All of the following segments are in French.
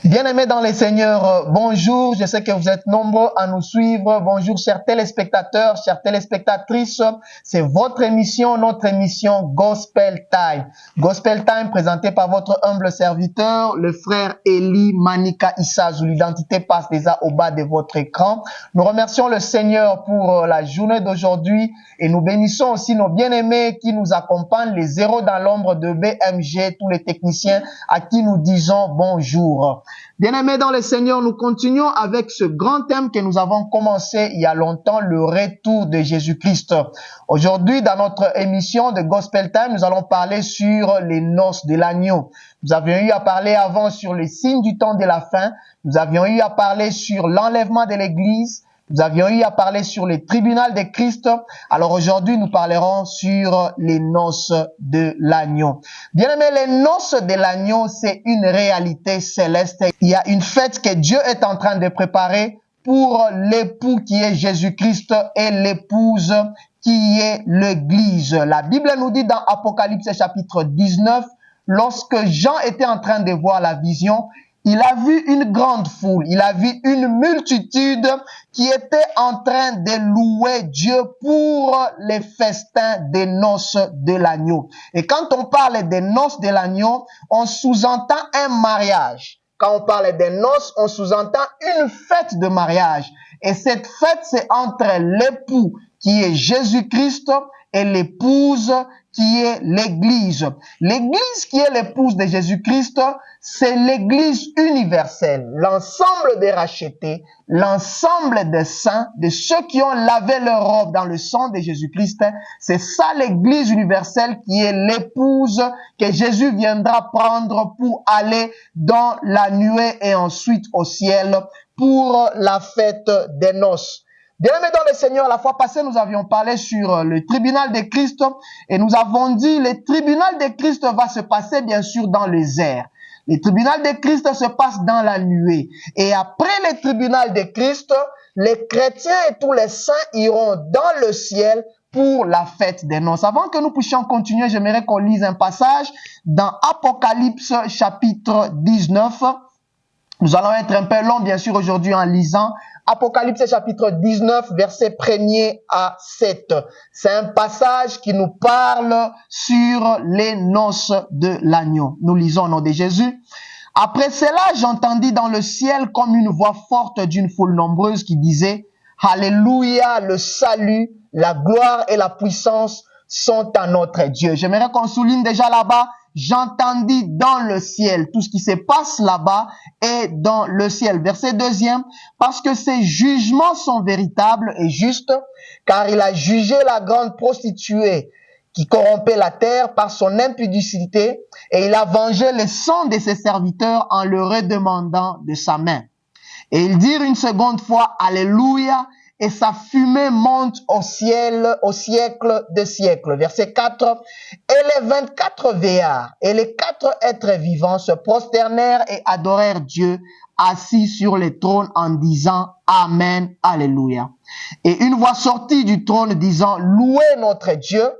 Bien-aimés dans les Seigneurs, bonjour. Je sais que vous êtes nombreux à nous suivre. Bonjour, chers téléspectateurs, chères téléspectatrices. C'est votre émission, notre émission Gospel Time. Gospel Time présentée par votre humble serviteur, le frère Eli Manika Issazou. L'identité passe déjà au bas de votre écran. Nous remercions le Seigneur pour la journée d'aujourd'hui et nous bénissons aussi nos bien-aimés qui nous accompagnent, les zéros dans l'ombre de BMG, tous les techniciens à qui nous disons bonjour. Bien-aimés dans le Seigneur, nous continuons avec ce grand thème que nous avons commencé il y a longtemps, le retour de Jésus-Christ. Aujourd'hui, dans notre émission de Gospel Time, nous allons parler sur les noces de l'agneau. Nous avions eu à parler avant sur les signes du temps de la fin. Nous avions eu à parler sur l'enlèvement de l'Église. Nous avions eu à parler sur les tribunaux de Christ. Alors aujourd'hui, nous parlerons sur les noces de l'agneau. Bien aimé, les noces de l'agneau, c'est une réalité céleste. Il y a une fête que Dieu est en train de préparer pour l'époux qui est Jésus-Christ et l'épouse qui est l'Église. La Bible nous dit dans Apocalypse chapitre 19, lorsque Jean était en train de voir la vision, il a vu une grande foule, il a vu une multitude qui était en train de louer Dieu pour les festins des noces de l'agneau. Et quand on parle des noces de l'agneau, on sous-entend un mariage. Quand on parle des noces, on sous-entend une fête de mariage. Et cette fête, c'est entre l'époux qui est Jésus-Christ et l'épouse qui est l'Église. L'Église qui est l'épouse de Jésus-Christ, c'est l'Église universelle, l'ensemble des rachetés, l'ensemble des saints, de ceux qui ont lavé leur robe dans le sang de Jésus-Christ. C'est ça l'Église universelle qui est l'épouse que Jésus viendra prendre pour aller dans la nuée et ensuite au ciel pour la fête des noces. Bien-aimés dans le Seigneur, la fois passée, nous avions parlé sur le tribunal de Christ et nous avons dit le tribunal de Christ va se passer bien sûr dans les airs. Le tribunal de Christ se passe dans la nuée. Et après le tribunal de Christ, les chrétiens et tous les saints iront dans le ciel pour la fête des noces. Avant que nous puissions continuer, j'aimerais qu'on lise un passage dans Apocalypse chapitre 19. Nous allons être un peu long, bien sûr, aujourd'hui en lisant Apocalypse chapitre 19, versets 1er à 7. C'est un passage qui nous parle sur les noces de l'agneau. Nous lisons au nom de Jésus. Après cela, j'entendis dans le ciel comme une voix forte d'une foule nombreuse qui disait « Alléluia, le salut, la gloire et la puissance sont à notre Dieu. » J'aimerais qu'on souligne déjà là-bas. J'entendis dans le ciel, tout ce qui se passe là-bas est dans le ciel. Verset 2e, parce que ses jugements sont véritables et justes, car il a jugé la grande prostituée qui corrompait la terre par son impudicité, et il a vengé le sang de ses serviteurs en le redemandant de sa main. Et ils dirent une seconde fois, Alléluia, et sa fumée monte au ciel, au siècle des siècles. Verset 4. Et les 24 vieillards et les 4 êtres vivants se prosternèrent et adorèrent Dieu assis sur les trônes en disant Amen, Alléluia. Et une voix sortit du trône disant Louez notre Dieu,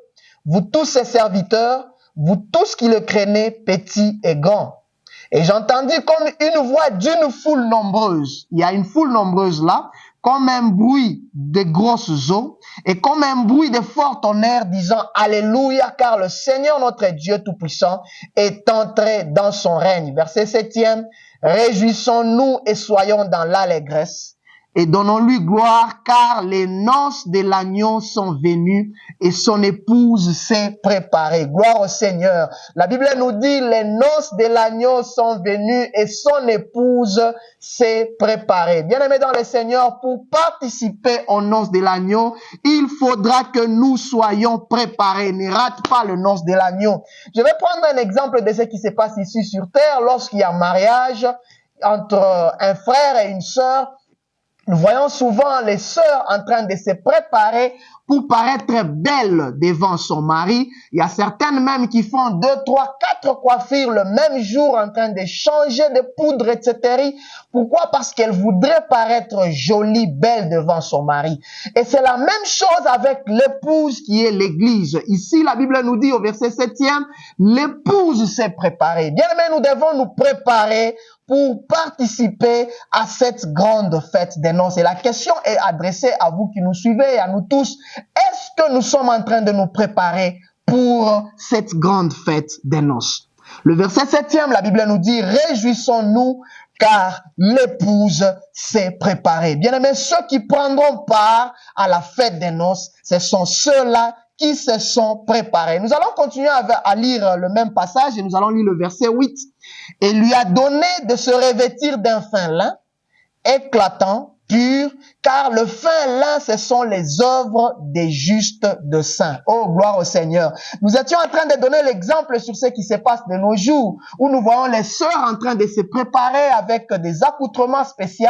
vous tous ses serviteurs, vous tous qui le craignez, petits et grands. Et j'entendis comme une voix d'une foule nombreuse. Il y a une foule nombreuse là, comme un bruit de grosses eaux et comme un bruit de fort tonnerre disant Alléluia, car le Seigneur notre Dieu Tout-Puissant est entré dans son règne. Verset 7e, réjouissons-nous et soyons dans l'allégresse et donnons-lui gloire, car les noces de l'agneau sont venues et son épouse s'est préparée. Gloire au Seigneur. La Bible nous dit, les noces de l'agneau sont venues et son épouse s'est préparée. Bien-aimés dans le Seigneur, pour participer aux noces de l'agneau, il faudra que nous soyons préparés. Ne rate pas le noces de l'agneau. Je vais prendre un exemple de ce qui se passe ici sur terre lorsqu'il y a un mariage entre un frère et une sœur. Nous voyons souvent les sœurs en train de se préparer pour paraître belles devant son mari. Il y a certaines même qui font 2, 3, 4 coiffures le même jour en train de changer de poudre, etc. Pourquoi? Parce qu'elles voudraient paraître jolies, belles devant son mari. Et c'est la même chose avec l'épouse qui est l'église. Ici, la Bible nous dit au verset 7e, l'épouse s'est préparée. Bien aimé, nous devons nous préparer pour participer à cette grande fête des noces. Et la question est adressée à vous qui nous suivez et à nous tous. Est-ce que nous sommes en train de nous préparer pour cette grande fête des noces? Le verset 7e, la Bible nous dit, réjouissons-nous car l'épouse s'est préparée. Bien aimés, ceux qui prendront part à la fête des noces, ce sont ceux-là qui se sont préparés. Nous allons continuer à lire le même passage et nous allons lire le verset 8. Et lui a donné de se revêtir d'un fin lin, éclatant, pur, car le fin lin, ce sont les œuvres des justes de saints. Oh, gloire au Seigneur. Nous étions en train de donner l'exemple sur ce qui se passe de nos jours, où nous voyons les sœurs en train de se préparer avec des accoutrements spéciaux.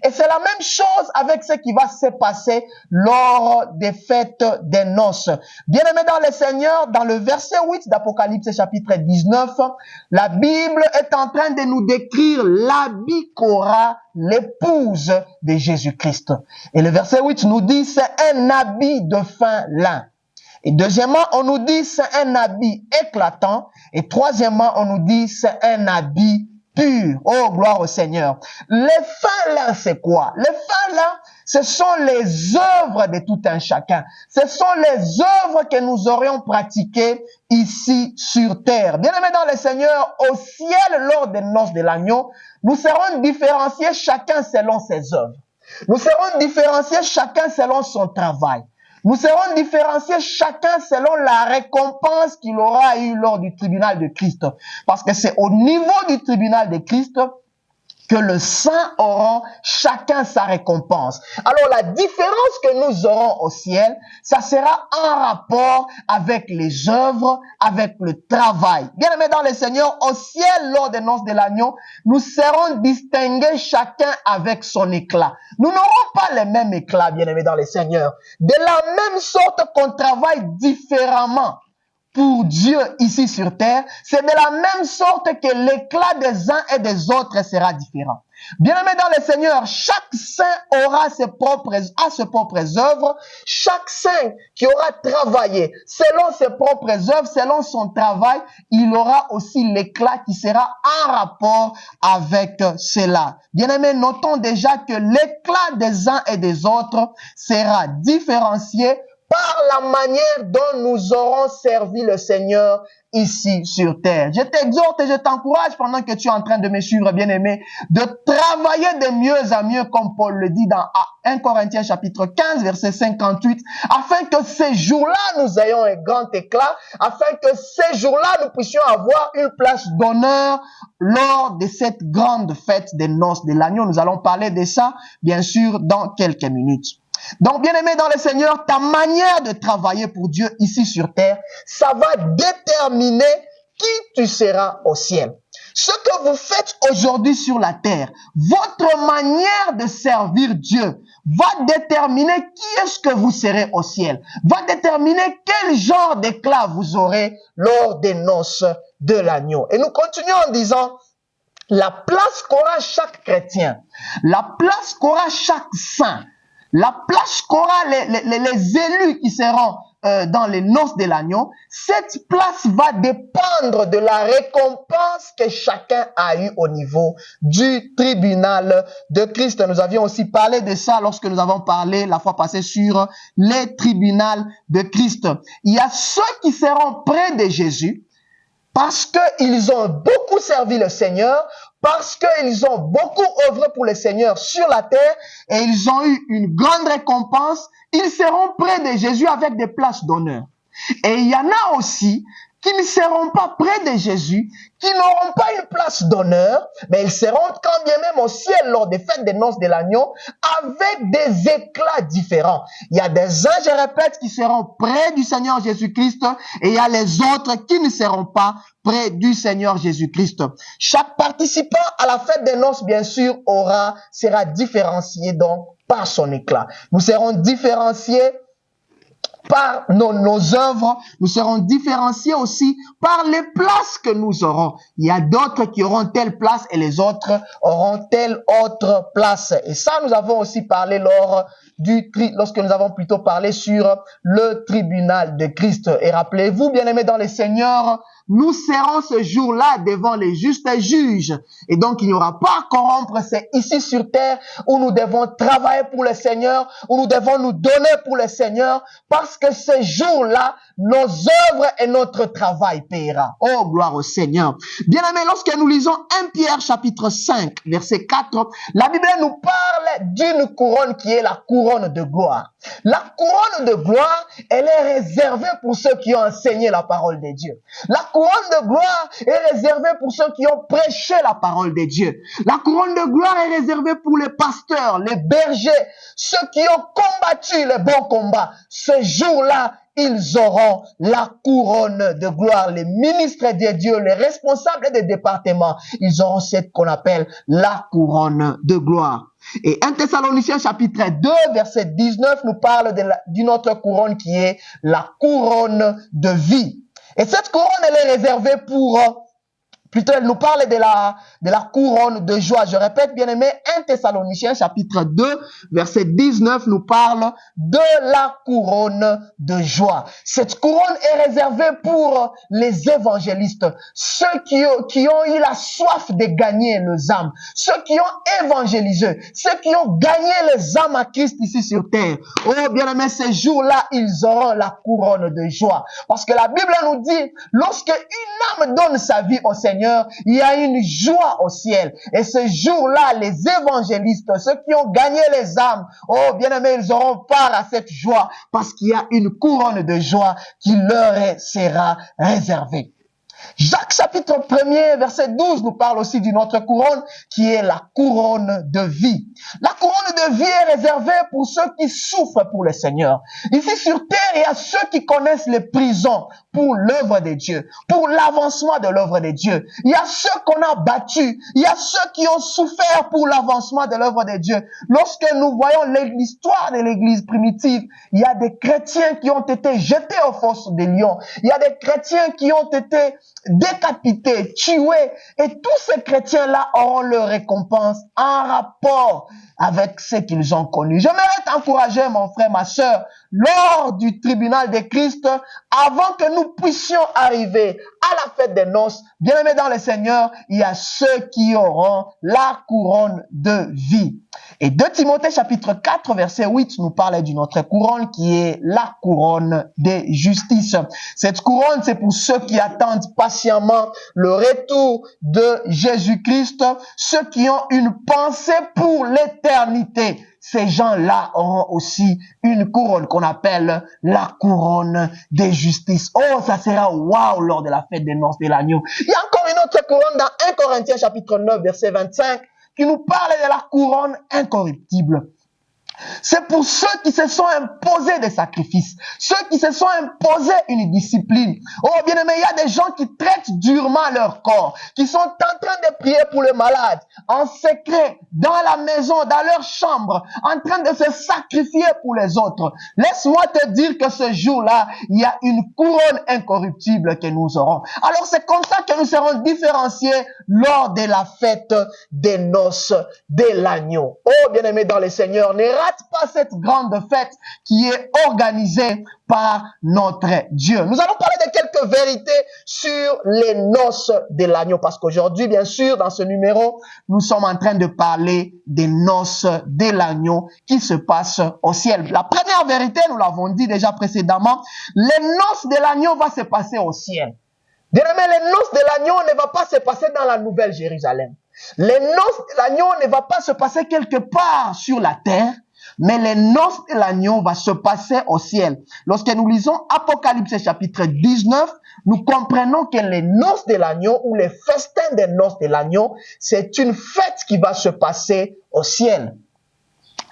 Et c'est la même chose avec ce qui va se passer lors des fêtes des noces. Bien-aimés dans le Seigneur, dans le verset 8 d'Apocalypse chapitre 19, la Bible est en train de nous décrire l'habit qu'aura l'épouse de Jésus-Christ. Et le verset 8 nous dit, c'est un habit de fin lin. Et deuxièmement, on nous dit, c'est un habit éclatant. Et troisièmement, on nous dit, c'est un habit pur. Oh, gloire au Seigneur. Les fins lin, c'est quoi? Les fins lin, ce sont les œuvres de tout un chacun. Ce sont les œuvres que nous aurions pratiquées ici sur terre. Bien-aimés dans le Seigneur, au ciel, lors des noces de l'agneau, nous serons différenciés chacun selon ses œuvres. Nous serons différenciés chacun selon son travail. Nous serons différenciés chacun selon la récompense qu'il aura eue lors du tribunal de Christ. Parce que c'est au niveau du tribunal de Christ que le saint aura chacun sa récompense. Alors la différence que nous aurons au ciel, ça sera en rapport avec les œuvres, avec le travail. Bien aimés dans le Seigneur, au ciel, lors des noces de l'agneau, nous serons distingués chacun avec son éclat. Nous n'aurons pas les mêmes éclats, bien aimés dans le Seigneur. De la même sorte qu'on travaille différemment pour Dieu ici sur terre, c'est de la même sorte que l'éclat des uns et des autres sera différent. Bien-aimé dans le Seigneur, chaque saint aura ses propres œuvres. Chaque saint qui aura travaillé selon ses propres œuvres, selon son travail, il aura aussi l'éclat qui sera en rapport avec cela. Bien-aimé, notons déjà que l'éclat des uns et des autres sera différencié par la manière dont nous aurons servi le Seigneur ici sur terre. Je t'exhorte et je t'encourage pendant que tu es en train de me suivre, bien-aimé, de travailler de mieux en mieux, comme Paul le dit dans 1 Corinthiens chapitre 15, verset 58, afin que ces jours-là, nous ayons un grand éclat, afin que ces jours-là, nous puissions avoir une place d'honneur lors de cette grande fête des noces de l'agneau. Nous allons parler de ça, bien sûr, dans quelques minutes. Donc, bien-aimé dans le Seigneur, ta manière de travailler pour Dieu ici sur terre, ça va déterminer qui tu seras au ciel. Ce que vous faites aujourd'hui sur la terre, votre manière de servir Dieu va déterminer qui est-ce que vous serez au ciel, va déterminer quel genre d'éclat vous aurez lors des noces de l'agneau. Et nous continuons en disant, la place qu'aura chaque chrétien, la place qu'aura chaque saint, la place qu'aura les élus qui seront dans les noces de l'agneau, cette place va dépendre de la récompense que chacun a eue au niveau du tribunal de Christ. Nous avions aussi parlé de ça lorsque nous avons parlé la fois passée sur les tribunaux de Christ. Il y a ceux qui seront près de Jésus parce qu'ils ont beaucoup servi le Seigneur, parce qu'ils ont beaucoup œuvré pour le Seigneur sur la terre et ils ont eu une grande récompense, ils seront près de Jésus avec des places d'honneur. Et il y en a aussi qui ne seront pas près de Jésus, qui n'auront pas une place d'honneur, mais ils seront quand bien même au ciel lors des fêtes des noces de l'agneau avec des éclats différents. Il y a des uns, je répète, qui seront près du Seigneur Jésus-Christ et il y a les autres qui ne seront pas près du Seigneur Jésus-Christ. Chaque participant à la fête des noces, bien sûr, sera différencié donc par son éclat. Nous serons différenciés par nos œuvres, nous serons différenciés aussi par les places que nous aurons. Il y a d'autres qui auront telle place et les autres auront telle autre place. Et ça, nous avons aussi parlé lorsque nous avons plutôt parlé sur le tribunal de Christ. Et rappelez-vous, bien-aimés dans le Seigneur, nous serons ce jour-là devant les justes juges. Et donc, il n'y aura pas à corrompre. C'est ici sur terre où nous devons travailler pour le Seigneur, où nous devons nous donner pour le Seigneur, parce que ce jour-là, nos œuvres et notre travail paiera. Oh, gloire au Seigneur. Bien-aimés, lorsque nous lisons 1 Pierre chapitre 5, verset 4, la Bible nous parle d'une couronne qui est la couronne de gloire. La couronne de gloire, elle est réservée pour ceux qui ont enseigné la parole de Dieu. La couronne de gloire est réservée pour ceux qui ont prêché la parole de Dieu. La couronne de gloire est réservée pour les pasteurs, les bergers, ceux qui ont combattu le bon combat. Ce jour-là, ils auront la couronne de gloire. Les ministres de Dieu, les responsables des départements, ils auront cette qu'on appelle la couronne de gloire. Et 1 Thessaloniciens chapitre 2, verset 19 nous parle d'une autre couronne qui est la couronne de vie. Et cette couronne, elle est réservée plutôt, elle nous parle de la couronne de joie. Je répète, bien aimé, 1 Thessaloniciens chapitre 2, verset 19 nous parle de la couronne de joie. Cette couronne est réservée pour les évangélistes, ceux qui ont eu la soif de gagner les âmes, ceux qui ont évangélisé, ceux qui ont gagné les âmes à Christ ici sur terre. Oh, bien aimé, ces jours-là, ils auront la couronne de joie. Parce que la Bible nous dit, lorsque une âme donne sa vie au Seigneur, il y a une joie au ciel. Et ce jour-là, les évangélistes, ceux qui ont gagné les âmes, oh bien-aimés, ils auront part à cette joie parce qu'il y a une couronne de joie qui leur sera réservée. Jacques chapitre 1er, verset 12 nous parle aussi d'une autre couronne qui est la couronne de vie. La couronne de vie est réservée pour ceux qui souffrent pour le Seigneur. Ici sur terre, il y a ceux qui connaissent les prisons pour l'œuvre de Dieu, pour l'avancement de l'œuvre de Dieu. Il y a ceux qu'on a battus, il y a ceux qui ont souffert pour l'avancement de l'œuvre de Dieu. Lorsque nous voyons l'histoire de l'église primitive, il y a des chrétiens qui ont été jetés aux fosses des lions. Il y a des chrétiens qui ont été décapités, tués, et tous ces chrétiens-là auront leur récompense en rapport avec ce qu'ils ont connu. J'aimerais t'encourager, mon frère, ma sœur, lors du tribunal de Christ, avant que nous puissions arriver à la fête des noces, bien-aimés dans le Seigneur, il y a ceux qui auront la couronne de vie. Et 2 Timothée chapitre 4 verset 8 nous parle d'une autre couronne qui est la couronne de justice. Cette couronne, c'est pour ceux qui attendent patiemment le retour de Jésus-Christ, ceux qui ont une pensée pour l'éternité. Ces gens-là auront aussi une couronne qu'on appelle la couronne de justice. Oh, ça sera waouh lors de la fête des noces de l'agneau. Il y a encore une autre couronne dans 1 Corinthiens chapitre 9 verset 25 qui nous parle de la couronne incorruptible. C'est pour ceux qui se sont imposés des sacrifices, ceux qui se sont imposés une discipline. Oh bien-aimé, il y a des gens qui traitent durement leur corps, qui sont en train de prier pour les malades, en secret, dans la maison, dans leur chambre, en train de se sacrifier pour les autres. Laisse-moi te dire que ce jour-là, il y a une couronne incorruptible que nous aurons. Alors c'est comme ça que nous serons différenciés lors de la fête des noces de l'agneau. Oh bien-aimé dans le Seigneur, ne rate pas cette grande fête qui est organisée par notre Dieu. Nous allons parler de quelques vérités sur les noces de l'agneau parce qu'aujourd'hui, bien sûr, dans ce numéro, nous sommes en train de parler des noces de l'agneau qui se passent au ciel. La première vérité, nous l'avons dit déjà précédemment, les noces de l'agneau vont se passer au ciel. Bien-aimé, les noces de l'agneau ne vont pas se passer dans la Nouvelle Jérusalem. Les noces de l'agneau ne vont pas se passer quelque part sur la terre, Mais les noces de l'agneau vont se passer au ciel. Lorsque nous lisons Apocalypse chapitre 19, nous comprenons que les noces de l'agneau ou les festins des noces de l'agneau, c'est une fête qui va se passer au ciel.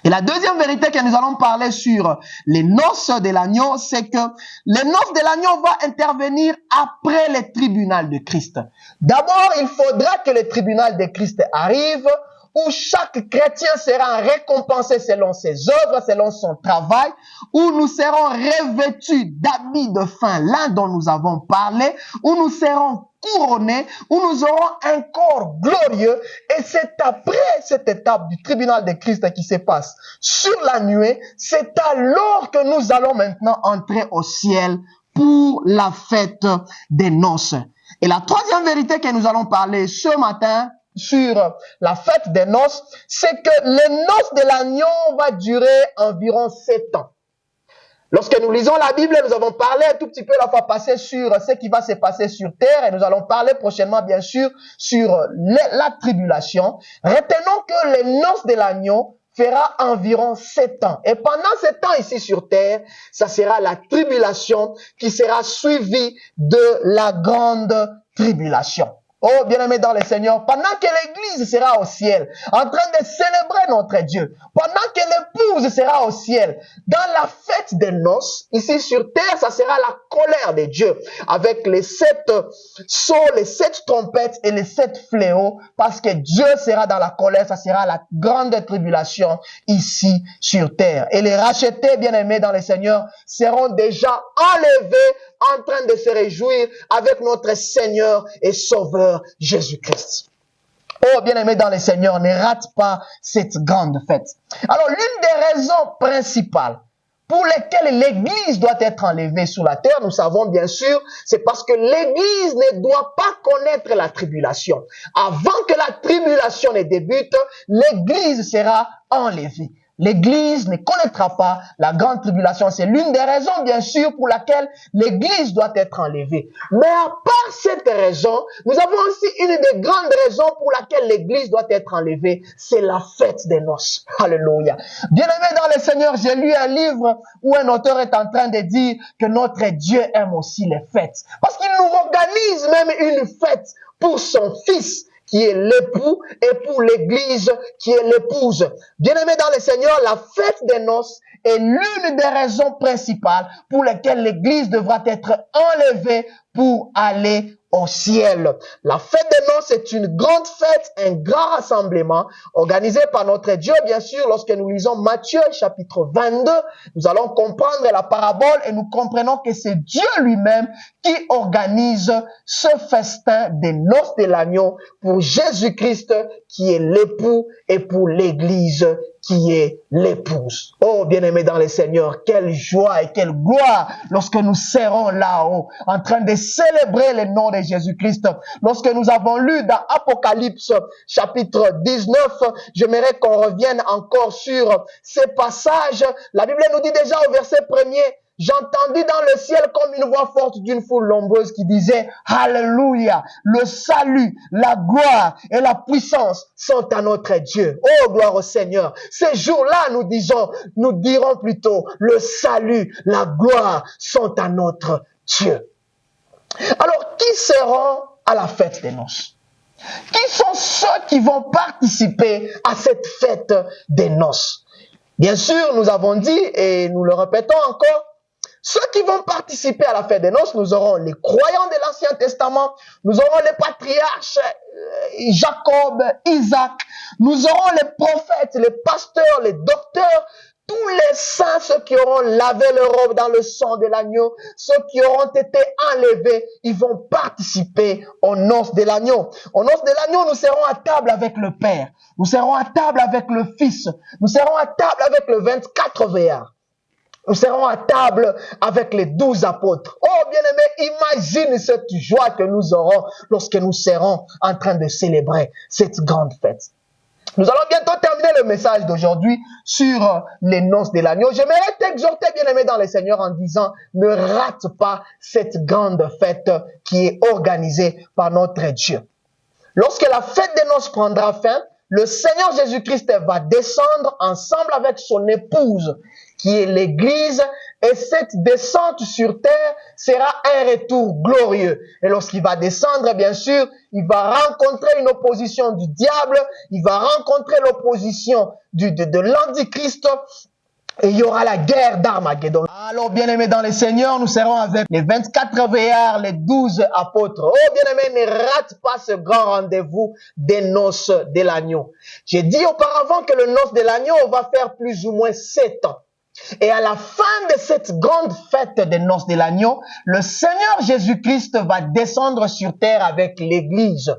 Et la deuxième vérité que nous allons parler sur les noces de l'agneau, c'est que les noces de l'agneau vont intervenir après le tribunal de Christ. D'abord, il faudra que le tribunal de Christ arrive, où chaque chrétien sera récompensé selon ses œuvres, selon son travail, où nous serons revêtus d'habits de fin lin dont nous avons parlé, où nous serons couronnés, où nous aurons un corps glorieux. Et c'est après cette étape du tribunal de Christ qui se passe sur la nuée, c'est alors que nous allons maintenant entrer au ciel pour la fête des noces. Et la troisième vérité que nous allons parler ce matin, sur la fête des noces, c'est que les noces de l'agneau va durer environ 7 ans. Lorsque nous lisons la Bible, nous avons parlé un tout petit peu la fois passée sur ce qui va se passer sur terre et nous allons parler prochainement bien sûr sur la tribulation. Retenons que les noces de l'agneau fera environ 7 ans. Et pendant 7 ans ici sur terre, ça sera la tribulation qui sera suivie de la grande tribulation. Oh, bien-aimés dans le Seigneur, pendant que l'église sera au ciel, en train de célébrer notre Dieu, pendant que l'épouse sera au ciel, dans la fête des noces, ici sur terre, ça sera la colère de Dieu, avec les 7 sceaux, les 7 trompettes et les 7 fléaux, parce que Dieu sera dans la colère, ça sera la grande tribulation ici sur terre. Et les rachetés, bien-aimés dans le Seigneur, seront déjà enlevés, en train de se réjouir avec notre Seigneur et Sauveur Jésus-Christ. Oh, bien-aimés dans le Seigneur, ne rate pas cette grande fête. Alors, l'une des raisons principales pour lesquelles l'Église doit être enlevée sur la terre, nous savons bien sûr, c'est parce que l'Église ne doit pas connaître la tribulation. Avant que la tribulation ne débute, l'Église sera enlevée. L'Église ne connaîtra pas la grande tribulation. C'est l'une des raisons, bien sûr, pour laquelle l'Église doit être enlevée. Mais à part cette raison, nous avons aussi une des grandes raisons pour laquelle l'Église doit être enlevée. C'est la fête des noces. Alléluia. Bien-aimés dans le Seigneur, j'ai lu un livre où un auteur est en train de dire que notre Dieu aime aussi les fêtes. Parce qu'il nous organise même une fête pour son Fils, qui est l'époux, et pour l'église qui est l'épouse. Bien-aimés dans le Seigneur, la fête des noces est l'une des raisons principales pour lesquelles l'église devra être enlevée pour aller au ciel. La fête des noces est une grande fête, un grand rassemblement organisé par notre Dieu, bien sûr. Lorsque nous lisons Matthieu chapitre 22, nous allons comprendre la parabole et nous comprenons que c'est Dieu lui-même qui organise ce festin des noces de l'agneau pour Jésus-Christ qui est l'époux et pour l'église qui est l'épouse. Oh, bien-aimés dans le Seigneur, quelle joie et quelle gloire lorsque nous serons là-haut en train de célébrer le nom de Jésus-Christ. Lorsque nous avons lu dans Apocalypse chapitre 19, j'aimerais qu'on revienne encore sur ces passages. La Bible nous dit déjà au verset 1er, j'entendis dans le ciel comme une voix forte d'une foule nombreuse qui disait « Alléluia, le salut, la gloire et la puissance sont à notre Dieu. » Oh, gloire au Seigneur. Ces jours-là, nous dirons plutôt « Le salut, la gloire sont à notre Dieu. » Alors, qui seront à la fête des noces? Qui sont ceux qui vont participer à cette fête des noces? Bien sûr, nous avons dit, et nous le répétons encore, ceux qui vont participer à la fête des noces, nous aurons les croyants de l'Ancien Testament, nous aurons les patriarches, Jacob, Isaac, nous aurons les prophètes, les pasteurs, les docteurs, tous les saints, ceux qui auront lavé leur robe dans le sang de l'agneau, ceux qui auront été enlevés, ils vont participer aux noces de l'agneau. Aux noces de l'agneau, nous serons à table avec le Père, nous serons à table avec le Fils, nous serons à table avec le 24 veillards. Nous serons à table avec les 12 apôtres. Oh, bien-aimés, imagine cette joie que nous aurons lorsque nous serons en train de célébrer cette grande fête. Nous allons bientôt terminer le message d'aujourd'hui sur les noces de l'agneau. J'aimerais t'exhorter, bien-aimé dans le Seigneur, en disant, ne rate pas cette grande fête qui est organisée par notre Dieu. Lorsque la fête des noces prendra fin, le Seigneur Jésus-Christ va descendre ensemble avec son épouse, qui est l'Église, et cette descente sur terre sera un retour glorieux. Et lorsqu'il va descendre, bien sûr, il va rencontrer une opposition du diable, il va rencontrer l'opposition de l'Antichrist, et il y aura la guerre d'Armageddon. Alors, bien-aimés dans le Seigneur, nous serons avec les 24 veillards, les 12 apôtres. Oh, bien-aimés, ne rate pas ce grand rendez-vous des noces de l'agneau. J'ai dit auparavant que le noce de l'agneau va faire plus ou moins 7 ans. Et à la fin de cette grande fête des noces de l'agneau, le Seigneur Jésus-Christ va descendre sur terre avec l'Église.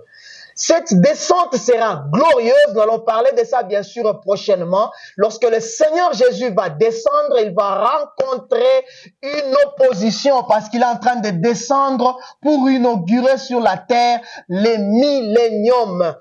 Cette descente sera glorieuse. Nous allons parler de ça bien sûr prochainement. Lorsque le Seigneur Jésus va descendre, il va rencontrer une opposition parce qu'il est en train de descendre pour inaugurer sur la terre les milléniums.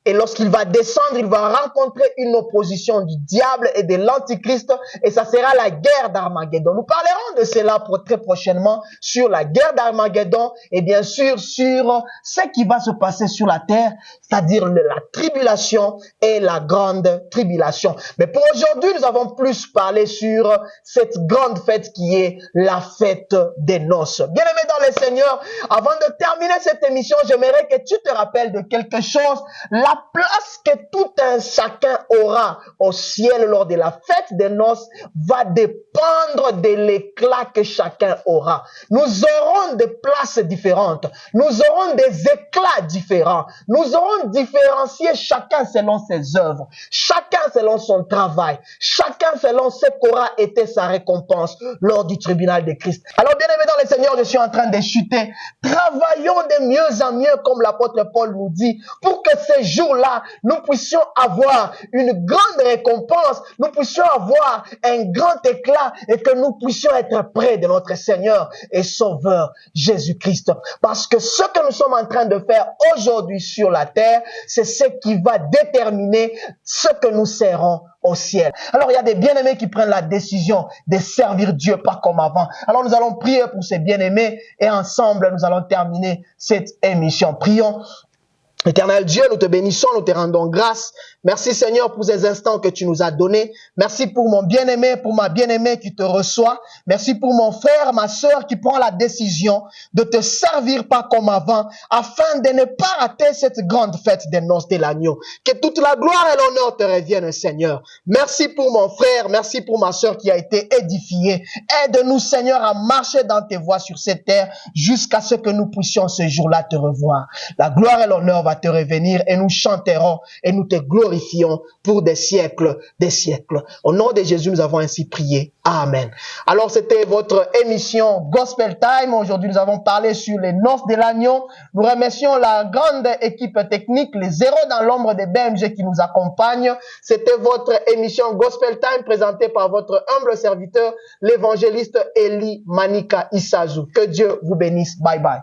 Et lorsqu'il va descendre, il va rencontrer une opposition du diable et de l'antichrist, et ça sera la guerre d'Armageddon. Nous parlerons de cela très prochainement, sur la guerre d'Armageddon, et bien sûr sur ce qui va se passer sur la terre, c'est-à-dire la tribulation et la grande tribulation. Mais pour aujourd'hui, nous avons plus parlé sur cette grande fête qui est la fête des noces. Bien-aimés dans le Seigneur, avant de terminer cette émission, j'aimerais que tu te rappelles de quelque chose. La place que tout un chacun aura au ciel lors de la fête des noces va dépendre de l'éclat que chacun aura. Nous aurons des places différentes. Nous aurons des éclats différents. Nous aurons différencié chacun selon ses œuvres. Chacun selon son travail. Chacun selon ce qu'aura été sa récompense lors du tribunal de Christ. Alors, bien aimé dans le Seigneur, je suis en train de chuter. Travaillons de mieux en mieux, comme l'apôtre Paul nous dit, pour que ces jours-là, nous puissions avoir une grande récompense, nous puissions avoir un grand éclat et que nous puissions être près de notre Seigneur et Sauveur Jésus-Christ. Parce que ce que nous sommes en train de faire aujourd'hui sur la terre, c'est ce qui va déterminer ce que nous serons au ciel. Alors, il y a des bien-aimés qui prennent la décision de servir Dieu pas comme avant. Alors, nous allons prier pour ces bien-aimés et ensemble, nous allons terminer cette émission. Prions. Éternel Dieu, nous te bénissons, nous te rendons grâce. Merci Seigneur pour ces instants que tu nous as donnés. Merci pour mon bien-aimé, pour ma bien-aimée qui te reçoit. Merci pour mon frère, ma sœur qui prend la décision de te servir pas comme avant afin de ne pas rater cette grande fête des noces de l'agneau. Que toute la gloire et l'honneur te reviennent Seigneur. Merci pour mon frère, merci pour ma sœur qui a été édifiée. Aide-nous Seigneur à marcher dans tes voies sur cette terre jusqu'à ce que nous puissions ce jour-là te revoir. La gloire et l'honneur va te revenir et nous chanterons et nous te glorifions pour des siècles, des siècles. Au nom de Jésus, nous avons ainsi prié. Amen. Alors, c'était votre émission Gospel Time. Aujourd'hui, nous avons parlé sur les noces de l'agneau. Nous remercions la grande équipe technique, les zéros dans l'ombre des BMG qui nous accompagnent. C'était votre émission Gospel Time présentée par votre humble serviteur, l'évangéliste Eli Manika Issazu. Que Dieu vous bénisse. Bye bye.